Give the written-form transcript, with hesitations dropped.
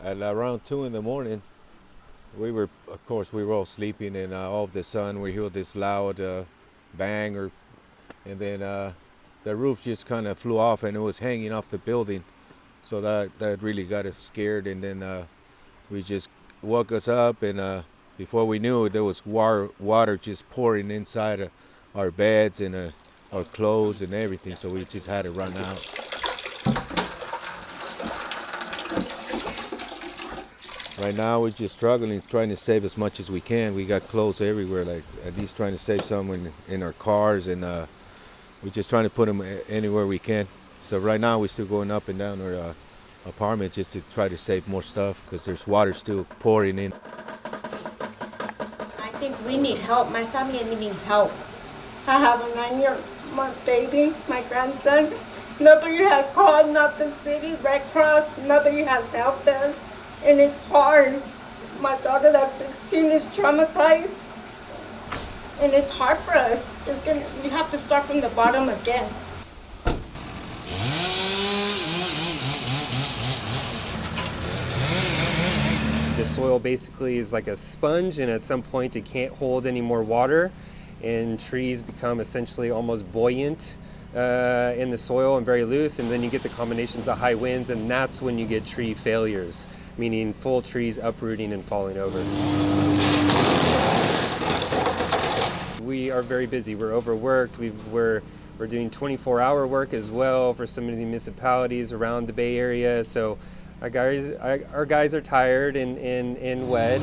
At around 2 in the morning, of course, we were all sleeping, and all of the sudden we heard this loud bang, and then the roof just kind of flew off, and it was hanging off the building. So that really got us scared, and then we just woke us up, and before we knew it, there was water just pouring inside our beds and our clothes and everything. So we just had to run out. Right now we're just struggling, trying to save as much as we can. We got clothes everywhere, like at least trying to save some in our cars, and we're just trying to put them anywhere we can. So right now we're still going up and down our apartment just to try to save more stuff because there's water still pouring in. I think we need help. My family is needing help. I have a 9-year-old baby, my grandson. Nobody has called, not the city, Red Cross. Nobody has helped us. And it's hard. My daughter that's 16 is traumatized. And it's hard for us. We have to start from the bottom again. The soil basically is like a sponge, and at some point it can't hold any more water, and trees become essentially almost buoyant in the soil and very loose, and then you get the combinations of high winds, and that's when you get tree failures, meaning full trees uprooting and falling over. We are very busy. We're overworked. We're doing 24-hour work as well for some of the municipalities around the Bay Area. So our guys are tired and wet.